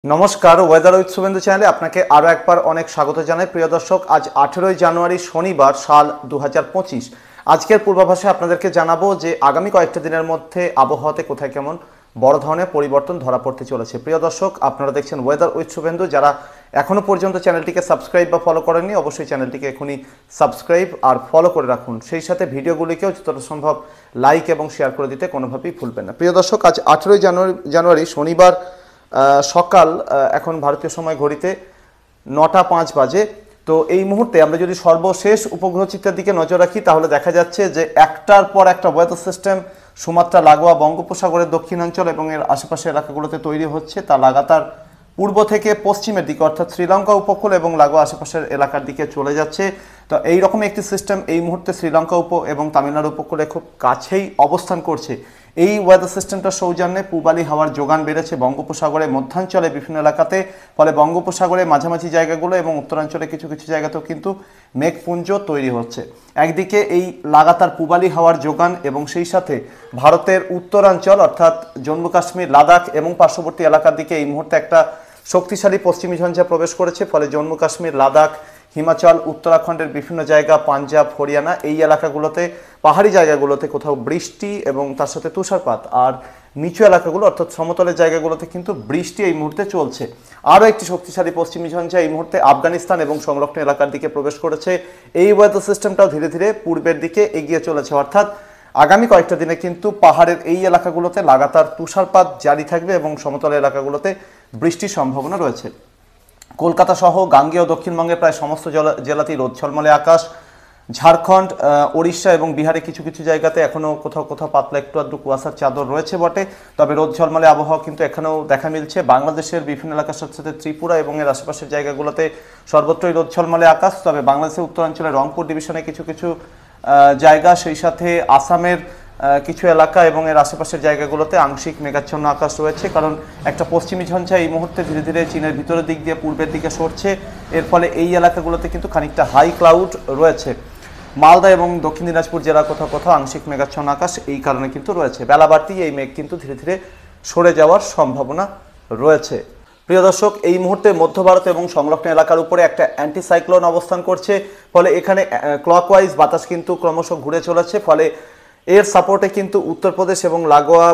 নমস্কার, weather with Suvendu চ্যানেলে আপনাকে আরও একবার অনেক স্বাগত জানাই। প্রিয় দর্শক, আজ 18ই জানুয়ারি শনিবার, সাল 2025। আজকের পূর্বাভাসে আপনাদেরকে জানাবো যে আগামী কয়েকটা দিনের মধ্যে আবহাওয়াতে কোথায় কেমন বড় ধরনের পরিবর্তন ধরা পড়তে চলেছে। প্রিয় দর্শক, আপনারা দেখছেন ওয়েদার উইথ শুভেন্দু। যারা এখনও পর্যন্ত চ্যানেলটিকে সাবস্ক্রাইব বা ফলো করেননি, অবশ্যই চ্যানেলটিকে এখনই সাবস্ক্রাইব আর ফলো করে রাখুন। সেই সাথে ভিডিওগুলিকেও যতটা সম্ভব লাইক এবং শেয়ার করে দিতে কোনোভাবেই ভুলবেন না। প্রিয় দর্শক, আজ 18ই জানুয়ারি শনিবার সকাল এখন ভারতীয় সময় ঘড়িতে 9টা 5 বাজে। তো এই মুহূর্তে আমরা যদি সর্বশেষ উপগ্রহ চিত্রের দিকে নজর রাখি, তাহলে দেখা যাচ্ছে যে একটার পর একটা ওয়েদার সিস্টেম সুমাত্রা লাগোয়া বঙ্গোপসাগরের দক্ষিণাঞ্চল এবং এর আশেপাশের এলাকাগুলোতে তৈরি হচ্ছে। তা লাগাতার পূর্ব থেকে পশ্চিমের দিকে অর্থাৎ শ্রীলঙ্কা উপকূল এবং লাগোয়া আশেপাশের এলাকার দিকে চলে যাচ্ছে। তো এইরকম একটি সিস্টেম এই মুহূর্তে শ্রীলঙ্কা এবং তামিলনাড়ু উপকূলে খুব কাছেই অবস্থান করছে। এই ওয়েদার সিস্টেমটার সৌজন্যে পূবালি হাওয়ার যোগান বেড়েছে বঙ্গোপসাগরে মধ্যাঞ্চলে বিভিন্ন এলাকাতে। ফলে বঙ্গোপসাগরে মাঝামাঝি জায়গাগুলো এবং উত্তরাঞ্চলে কিছু কিছু জায়গাতেও কিন্তু মেঘপুঞ্জ তৈরি হচ্ছে। একদিকে এই লাগাতার পূবালি হাওয়ার যোগান এবং সেই সাথে ভারতের উত্তরাঞ্চল অর্থাৎ জম্মু কাশ্মীর, লাদাখ এবং পার্শ্ববর্তী এলাকার দিকে এই মুহূর্তে একটা শক্তিশালী পশ্চিমী ঝঞ্ঝা প্রবেশ করেছে। ফলে জম্মু কাশ্মীর, লাদাখ, হিমাচল, উত্তরাখণ্ডের বিভিন্ন জায়গা, পাঞ্জাব, হরিয়ানা এই এলাকাগুলোতে, পাহাড়ি জায়গাগুলোতে কোথাও বৃষ্টি এবং তার সাথে তুষারপাত, আর নিচু এলাকাগুলো অর্থাৎ সমতলের জায়গাগুলোতে কিন্তু বৃষ্টি এই মুহূর্তে চলছে। আরও একটি শক্তিশালী পশ্চিমী ঝঞ্ঝা এই মুহূর্তে আফগানিস্তান এবং সংলগ্ন এলাকার দিকে প্রবেশ করেছে। এই ওয়েদার সিস্টেমটাও ধীরে ধীরে পূর্বের দিকে এগিয়ে চলেছে, অর্থাৎ আগামী কয়েকটা দিনে কিন্তু পাহাড়ের এই এলাকাগুলোতে লাগাতার তুষারপাত জারি থাকবে এবং সমতল এলাকাগুলোতে বৃষ্টির সম্ভাবনা রয়েছে। কলকাতা সহ গাঙ্গেয় দক্ষিণবঙ্গের প্রায় সমস্ত জেলাতেই রোদ ঝলমলে আকাশ। ঝাড়খণ্ড, ওড়িশা এবং বিহারে কিছু কিছু জায়গাতে এখনও কোথাও কোথাও পাতলা একটু আধটু কুয়াশার চাদর রয়েছে বটে, তবে রোদ ঝলমলে আবহাওয়া কিন্তু এখানেও দেখা মিলছে। বাংলাদেশের বিভিন্ন এলাকার সাথে সাথে ত্রিপুরা এবং এর আশেপাশের জায়গাগুলোতে সর্বত্রই রোদ ঝলমলে আকাশ। তবে বাংলাদেশের উত্তরাঞ্চলে রংপুর ডিভিশনে কিছু কিছু জায়গা, সেই সাথে আসামের কিছু এলাকা এবং এর আশেপাশের জায়গাগুলোতে আংশিক মেঘাচ্ছন্ন আকাশ রয়েছে, কারণ একটা পশ্চিমী ঝঞ্ঝা এই মুহূর্তে ধীরে ধীরে চীনের ভিতরের দিক দিয়ে পূর্বের দিকে সরছে। এর ফলে এই এলাকাগুলোতে কিন্তু খানিকটা হাই ক্লাউড রয়েছে। মালদা এবং দক্ষিণ দিনাজপুর জেলা কোথাও কোথাও আংশিক মেঘাচ্ছন্ন আকাশ এই কারণে কিন্তু রয়েছে। বেলা বাড়তি এই মেঘ কিন্তু ধীরে ধীরে সরে যাওয়ার সম্ভাবনা রয়েছে। প্রিয় দর্শক, এই মুহূর্তে মধ্য ভারত এবং সংলগ্ন এলাকার উপরে একটা অ্যান্টিসাইক্লোন অবস্থান করছে। ফলে এখানে ক্লকওয়াইজ বাতাস কিন্তু ক্রমশ ঘুরে চলেছে। ফলে এর সাপোর্টে কিন্তু উত্তরপ্রদেশ এবং লাগোয়া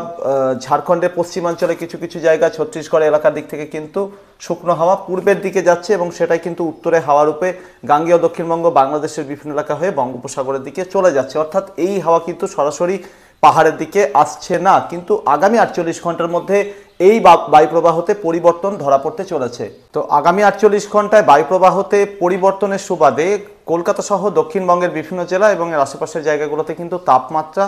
ঝাড়খণ্ডের পশ্চিমাঞ্চলে কিছু কিছু জায়গা, ছত্তিশগড় এলাকার দিক থেকে কিন্তু শুকনো হাওয়া পূর্বের দিকে যাচ্ছে এবং সেটাই কিন্তু উত্তরে হাওয়া রূপে গাঙ্গেয় দক্ষিণবঙ্গ, বাংলাদেশের বিভিন্ন এলাকা হয়ে বঙ্গোপসাগরের দিকে চলে যাচ্ছে। অর্থাৎ এই হাওয়া কিন্তু সরাসরি পাহাড়ের দিকে আসছে না, কিন্তু আগামী 48 ঘন্টার মধ্যে এই বায়ুপ্রবাহতে পরিবর্তন ধরা পড়তে চলেছে। তো আগামী 48 ঘন্টায় বায়ুপ্রবাহতে পরিবর্তনের সুবাদে কলকাতা সহ দক্ষিণবঙ্গের বিভিন্ন জেলা এবং এর আশেপাশের জায়গাগুলোতে কিন্তু তাপমাত্রা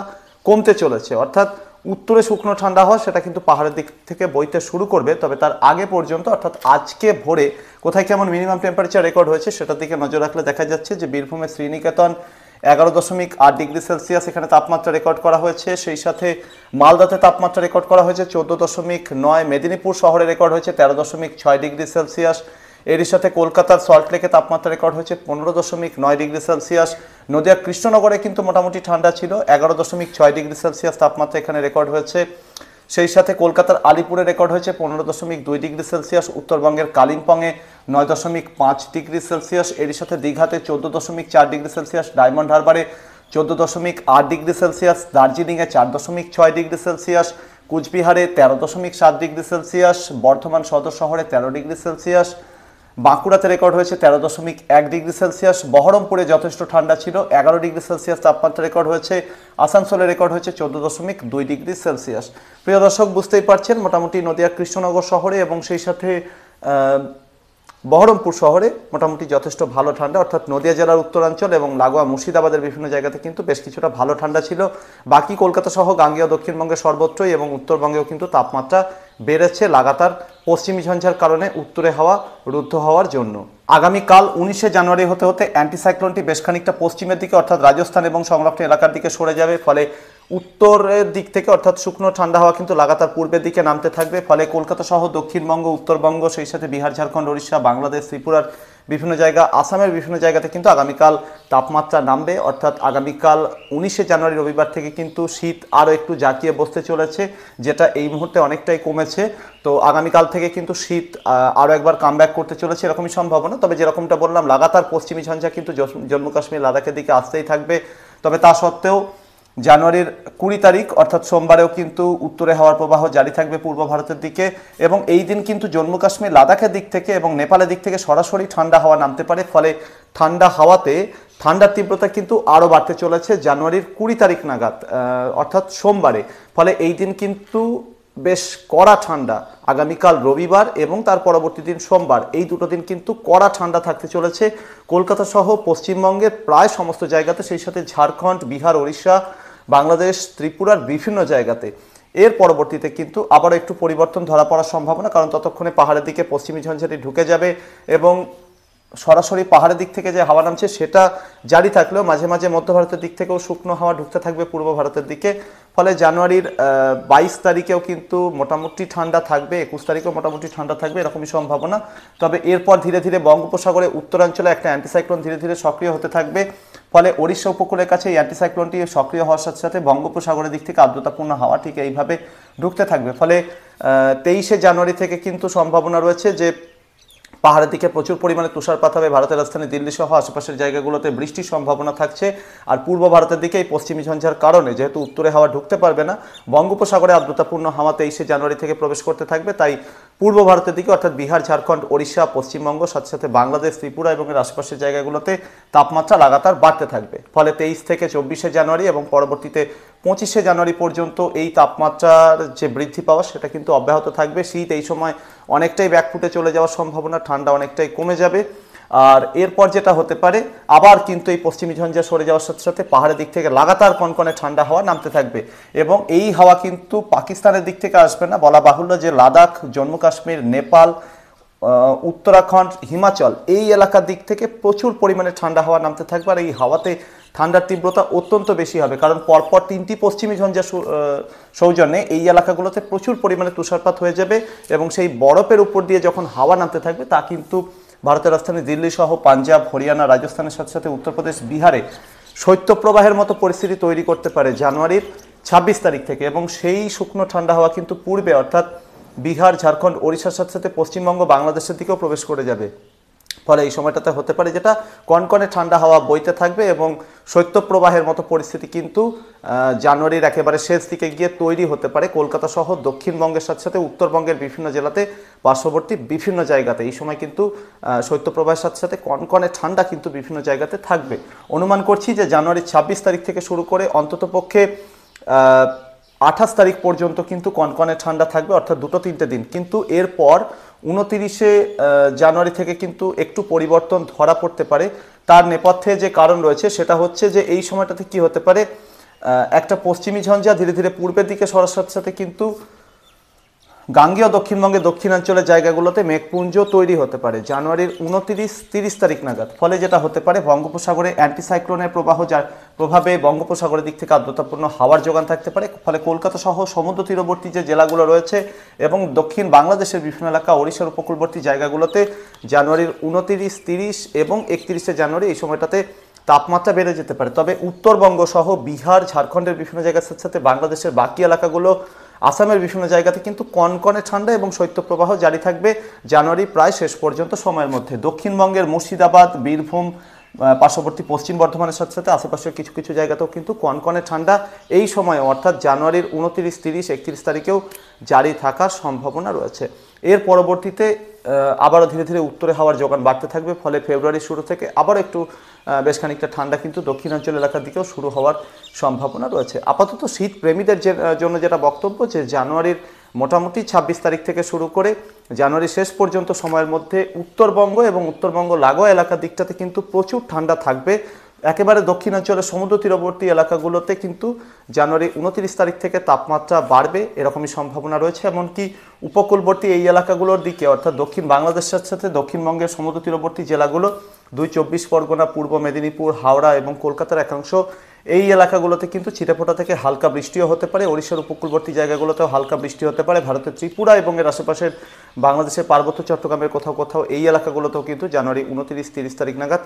কমতে চলেছে। অর্থাৎ উত্তরে শুকনো ঠান্ডা হওয়া সেটা কিন্তু পাহাড়ের দিক থেকে বইতে শুরু করবে, তবে তার আগে পর্যন্ত অর্থাৎ আজকে ভোরে কোথায় কেমন মিনিমাম টেম্পারেচার রেকর্ড হয়েছে সেটার দিকে নজর রাখলে দেখা যাচ্ছে যে বীরভূমের শ্রীনিকেতন 11.8 ডিগ্রি সেলসিয়াস এখানে তাপমাত্রা রেকর্ড করা হয়েছে। সেই সাথে মালদাতে তাপমাত্রা রেকর্ড করা হয়েছে 14.9, মেদিনীপুর শহরে রেকর্ড হয়েছে 13.6 ডিগ্রি সেলসিয়াস। এরই সাথে কলকাতার সল্টলেকে তাপমাত্রা রেকর্ড হয়েছে 15.9 ডিগ্রি সেলসিয়াস। নদিয়া কৃষ্ণনগরে কিন্তু মোটামুটি ঠান্ডা ছিল, 11.6 ডিগ্রি সেলসিয়াস তাপমাত্রা এখানে রেকর্ড হয়েছে। সেই সাথে কলকাতার আলিপুরে রেকর্ড হয়েছে 15.2 ডিগ্রি সেলসিয়াস। উত্তরবঙ্গের কালিম্পংয়ে 9.5 ডিগ্রি সেলসিয়াস। এর সাথে দীঘাতে 14.4 ডিগ্রি সেলসিয়াস, ডায়মন্ড হারবারে 14.8 ডিগ্রি সেলসিয়াস, দার্জিলিংয়ে 4.6 ডিগ্রি সেলসিয়াস, কুচবিহারে 13.7 ডিগ্রি সেলসিয়াস, বর্ধমান সদর শহরে 13 ডিগ্রি সেলসিয়াস, বাঁকুড়াতে রেকর্ড হয়েছে 13.1 ডিগ্রি সেলসিয়াস। বহরমপুরে যথেষ্ট ঠান্ডা ছিল, 11 ডিগ্রি সেলসিয়াস তাপমাত্রা রেকর্ড হয়েছে। আসানসোলে রেকর্ড হয়েছে 14.2 ডিগ্রি সেলসিয়াস। প্রিয় দর্শক, বুঝতেই পারছেন মোটামুটি নদিয়া কৃষ্ণনগর শহরে এবং সেই সাথে বহরমপুর শহরে মোটামুটি যথেষ্ট ভালো ঠান্ডা, অর্থাৎ নদিয়া জেলার উত্তরাঞ্চল এবং লাগোয়া মুর্শিদাবাদের বিভিন্ন জায়গাতে কিন্তু বেশ কিছুটা ভালো ঠান্ডা ছিল। বাকি কলকাতা সহ গাঙ্গেয় দক্ষিণবঙ্গের সর্বত্রই এবং উত্তরবঙ্গেও কিন্তু তাপমাত্রা বেড়েছে লাগাতার পশ্চিমী ঝঞ্ঝার কারণে উত্তরে হাওয়া রুদ্ধ হওয়ার জন্য। আগামীকাল 19শে জানুয়ারি হতে হতে অ্যান্টিসাইক্লোনটি বেশ খানিকটা পশ্চিমের দিকে অর্থাৎ রাজস্থান এবং সংলগ্ন এলাকার দিকে সরে যাবে। ফলে উত্তরের দিক থেকে অর্থাৎ শুকনো ঠান্ডা হাওয়া কিন্তু লাগাতার পূর্বের দিকে নামতে থাকবে, ফলে কলকাতা সহ দক্ষিণবঙ্গ, উত্তরবঙ্গ, সেই সাথে বিহার, ঝাড়খণ্ড, উড়িষ্যা, বাংলাদেশ, ত্রিপুরার বিভিন্ন জায়গা, আসামের বিভিন্ন জায়গাতে কিন্তু আগামীকাল তাপমাত্রা নামবে। অর্থাৎ আগামীকাল 19শে জানুয়ারি রবিবার থেকে কিন্তু শীত আরও একটু জাঁকিয়ে বসতে চলেছে, যেটা এই মুহূর্তে অনেকটাই কমেছে। তো আগামীকাল থেকে কিন্তু শীত আরও একবার কামব্যাক করতে চলেছে এরকমই সম্ভাবনা। তবে যেরকমটা বললাম, লাগাতার পশ্চিমী ঝঞ্ঝা কিন্তু জম্মু কাশ্মীর, লাদাখের দিকে আসতেই থাকবে। তবে তা সত্ত্বেও জানুয়ারির 20 তারিখ অর্থাৎ সোমবারেও কিন্তু উত্তরে হাওয়ার প্রবাহ জারি থাকবে পূর্ব ভারতের দিকে, এবং এই দিন কিন্তু জম্মু কাশ্মীর, লাদাখের দিক থেকে এবং নেপালের দিক থেকে সরাসরি ঠান্ডা হাওয়া নামতে পারে। ফলে ঠান্ডা হাওয়াতে ঠান্ডার তীব্রতা কিন্তু আরও বাড়তে চলেছে জানুয়ারির 20 তারিখ নাগাদ, অর্থাৎ সোমবারে। ফলে এই দিন কিন্তু বেশ কড়া ঠান্ডা, আগামীকাল রবিবার এবং তার পরবর্তী দিন সোমবার, এই দুটো দিন কিন্তু কড়া ঠান্ডা থাকতে চলেছে কলকাতা সহ পশ্চিমবঙ্গের প্রায় সমস্ত জায়গাতে, সেই সাথে ঝাড়খণ্ড, বিহার, ওড়িশা, বাংলাদেশ, ত্রিপুরার বিভিন্ন জায়গাতে। এর পরবর্তীতে কিন্তু আবারও একটু পরিবর্তন ধরা পড়ার সম্ভাবনা, কারণ ততক্ষণে পাহাড়ের দিকে পশ্চিমী ঝঞ্ঝাটি ঢুকে যাবে এবং সরাসরি পাহাড়ের দিক থেকে যে হাওয়া নামছে সেটা জারি থাকলেও মাঝে মাঝে মধ্য ভারতের দিক থেকেও শুকনো হাওয়া ঢুকতে থাকবে পূর্ব ভারতের দিকে। ফলে জানুয়ারির 22 তারিখেও কিন্তু মোটামুটি ঠান্ডা থাকবে, 21 তারিখেও মোটামুটি ঠান্ডা থাকবে এরকমই সম্ভাবনা। তবে এরপর ধীরে ধীরে বঙ্গোপসাগরে উত্তরাঞ্চলে একটা অ্যান্টিসাইক্লোন ধীরে ধীরে সক্রিয় হতে থাকবে। ফলে ওড়িশা উপকূলের কাছে এই অ্যান্টিসাইক্লোনটি সক্রিয় হওয়ার সাথে সাথে বঙ্গোপসাগরের দিক থেকে আর্দ্রতাপূর্ণ হাওয়া ঠিক এইভাবে ঢুকতে থাকবে। ফলে 23শে জানুয়ারি থেকে কিন্তু সম্ভাবনা রয়েছে যে পাহাড়ের দিকে প্রচুর পরিমাণে তুষারপাত হবে, ভারতের রাজধানী দিল্লি সহ আশেপাশের জায়গাগুলোতে বৃষ্টির সম্ভাবনা থাকছে। আর পূর্ব ভারতের দিকে এই পশ্চিমী ঝঞ্ঝার কারণে যেহেতু উত্তরে হাওয়া ঢুকতে পারবে না, বঙ্গোপসাগরে আর্দ্রতাপূর্ণ হাওয়া 23শে জানুয়ারি থেকে প্রবেশ করতে থাকবে। তাই পূর্ব ভারতের দিকে অর্থাৎ বিহার, ঝাড়খণ্ড, ওড়িশা, পশ্চিমবঙ্গ, সাথে সাথে বাংলাদেশ, ত্রিপুরা এবং এর আশেপাশের জায়গাগুলোতে তাপমাত্রা লাগাতার বাড়তে থাকবে। ফলে 23 থেকে 24শে জানুয়ারি এবং পরবর্তীতে 25শে জানুয়ারি পর্যন্ত এই তাপমাত্রার যে বৃদ্ধি পাওয়া সেটা কিন্তু অব্যাহত থাকবে। শীত এই সময় অনেকটাই ব্যাকফুটে চলে যাওয়ার সম্ভাবনা, ঠান্ডা অনেকটাই কমে যাবে। আর এরপর যেটা হতে পারে, আবার কিন্তু এই পশ্চিমী ঝঞ্ঝা সরে যাওয়ার সাথে সাথে পাহাড়ের দিক থেকে লাগাতার কনকনে ঠান্ডা হাওয়া নামতে থাকবে, এবং এই হাওয়া কিন্তু পাকিস্তানের দিক থেকে আসবে না। বলা বাহুল্য যে লাদাখ, জম্মু কাশ্মীর, নেপাল, উত্তরাখণ্ড, হিমাচল এই এলাকার দিক থেকে প্রচুর পরিমাণে ঠান্ডা হাওয়া নামতে থাকবে। আর এই হাওয়াতে ঠান্ডার তীব্রতা অত্যন্ত বেশি হবে, কারণ পরপর 3টি পশ্চিমী ঝঞ্ঝা সৌজন্যে এই এলাকাগুলোতে প্রচুর পরিমাণে তুষারপাত হয়ে যাবে, এবং সেই বরফের উপর দিয়ে যখন হাওয়া নামতে থাকবে তা কিন্তু ভারতের রাজধানী দিল্লি সহ পাঞ্জাব, হরিয়ানা, রাজস্থানের সাথে সাথে উত্তরপ্রদেশ, বিহারে শৈত্যপ্রবাহের মতো পরিস্থিতি তৈরি করতে পারে জানুয়ারির 26 তারিখ থেকে। এবং সেই শুকনো ঠান্ডা হাওয়া কিন্তু পূর্বে অর্থাৎ বিহার, ঝাড়খণ্ড, ওড়িশার সাথে সাথে পশ্চিমবঙ্গ, বাংলাদেশের দিকেও প্রবেশ করে যাবে। ফলে এই সময়টাতে হতে পারে যেটা কনকনে ঠান্ডা হাওয়া বইতে থাকবে, এবং শৈত্যপ্রবাহের মতো পরিস্থিতি কিন্তু জানুয়ারির একেবারে শেষ দিকে গিয়ে তৈরি হতে পারে কলকাতা সহ দক্ষিণবঙ্গের সাথে সাথে উত্তরবঙ্গের বিভিন্ন জেলাতে, পার্শ্ববর্তী বিভিন্ন জায়গাতে। এই সময় কিন্তু শৈত্যপ্রবাহের সাথে সাথে কনকনে ঠান্ডা কিন্তু বিভিন্ন জায়গাতে থাকবে। অনুমান করছি যে জানুয়ারির 26 তারিখ থেকে শুরু করে অন্ততপক্ষে 28 তারিখ পর্যন্ত কিন্তু কনকনে ঠান্ডা থাকবে, অর্থাৎ 2-3টে দিন। কিন্তু এরপর 29শে জানুয়ারি থেকে কিন্তু একটু পরিবর্তন ধরা পড়তে পারে। তার নেপথ্যে যে কারণ রয়েছে সেটা হচ্ছে যে এই সময়টাতে কি হতে পারে, একটা পশ্চিমী ঝঞ্ঝা ধীরে ধীরে পূর্বের দিকে সরার সাথে সাথে কিন্তু গাঙ্গেয় দক্ষিণবঙ্গের দক্ষিণাঞ্চলের জায়গাগুলোতে মেঘপুঞ্জ তৈরি হতে পারে জানুয়ারির 29-30 তারিখ নাগাদ। ফলে যেটা হতে পারে, বঙ্গোপসাগরে অ্যান্টিসাইক্লোনের যার প্রভাবে বঙ্গোপসাগরের দিক থেকে আর্দ্রতাপূর্ণ হাওয়ার যোগান থাকতে পারে। ফলে কলকাতা সহ সমুদ্র তীরবর্তী যে জেলাগুলো রয়েছে এবং দক্ষিণ বাংলাদেশের বিভিন্ন এলাকা, ওড়িশার উপকূলবর্তী জায়গাগুলোতে জানুয়ারির 29, 30 এবং 31শে জানুয়ারি এই সময়টাতে তাপমাত্রা বেড়ে যেতে পারে। তবে উত্তরবঙ্গ সহ বিহার, ঝাড়খণ্ডের বিভিন্ন জায়গার সাথে সাথে বাংলাদেশের বাকি এলাকাগুলো, আসামের বিভিন্ন জায়গাতে কিন্তু কনকনে ঠান্ডা এবং শৈত্যপ্রবাহ জারি থাকবে জানুয়ারি প্রায় শেষ পর্যন্ত সময়ের মধ্যে। দক্ষিণবঙ্গের মুর্শিদাবাদ, বীরভূম, পার্শ্ববর্তী পশ্চিম বর্ধমানের সাথে সাথে আশেপাশের কিছু কিছু জায়গাতেও কিন্তু কনকনে ঠান্ডা এই সময় অর্থাৎ জানুয়ারির 29, 30, 31 তারিখেও জারি থাকার সম্ভাবনা রয়েছে। এর পরবর্তীতে আবারও ধীরে ধীরে উত্তরে হাওয়ার যোগান বাড়তে থাকবে। ফলে ফেব্রুয়ারির শুরু থেকে আবার একটু বেশ খানিকটা ঠান্ডা কিন্তু দক্ষিণাঞ্চল এলাকার দিকেও শুরু হওয়ার সম্ভাবনা রয়েছে। আপাতত শীত প্রেমীদের জন্য যেটা বক্তব্য, যে জানুয়ারির মোটামুটি 26 তারিখ থেকে শুরু করে জানুয়ারি শেষ পর্যন্ত সময়ের মধ্যে উত্তরবঙ্গ এবং উত্তরবঙ্গ লাগোয়া এলাকার দিকটাতে কিন্তু প্রচুর ঠান্ডা থাকবে। একেবারে দক্ষিণাঞ্চলের সমুদ্র তীরবর্তী এলাকাগুলোতে কিন্তু জানুয়ারি 29 তারিখ থেকে তাপমাত্রা বাড়বে এরকমই সম্ভাবনা রয়েছে। এমনকি উপকূলবর্তী এই এলাকাগুলোর দিকে অর্থাৎ দক্ষিণ বাংলাদেশের সাথে দক্ষিণবঙ্গের সমুদ্র তীরবর্তী জেলাগুলো 2 চব্বিশ পরগনা, পূর্ব মেদিনীপুর, হাওড়া এবং কলকাতার একাংশ, এই এলাকাগুলোতে কিন্তু ছিটেফোঁটা থেকে হালকা বৃষ্টিও হতে পারে। ওড়িশার উপকূলবর্তী জায়গাগুলোতেও হালকা বৃষ্টি হতে পারে। ভারতের ত্রিপুরা এবং এর আশেপাশের বাংলাদেশের পার্বত্য চট্টগ্রামের কোথাও কোথাও এই এলাকাগুলোতেও কিন্তু জানুয়ারি 29-30 তারিখ নাগাদ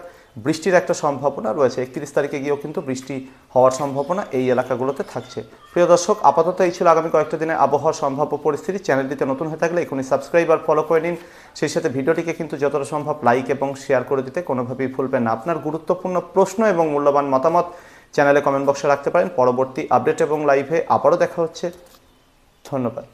বৃষ্টির একটা সম্ভাবনা রয়েছে। 31 তারিখে গিয়েও কিন্তু বৃষ্টি হওয়ার সম্ভাবনা এই এলাকাগুলোতে থাকছে। প্রিয় দর্শক, আপাতত এই ছিল আগামী কয়েকটা দিনের আবহাওয়ার সম্ভাব্য পরিস্থিতি। চ্যানেলটিতে নতুন হয়ে থাকলে এখনই সাবস্ক্রাইব আর ফলো করে নিন। সেই সাথে ভিডিওটিকে কিন্তু যতটা সম্ভব লাইক এবং শেয়ার করে দিতে কোনোভাবেই ভুলবেন না। আপনার গুরুত্বপূর্ণ প্রশ্ন এবং মূল্যবান মতামত চ্যানেলে কমেন্ট বক্সে রাখতে পারেন। পরবর্তী আপডেট এবং লাইভে আবারও দেখা হচ্ছে। ধন্যবাদ।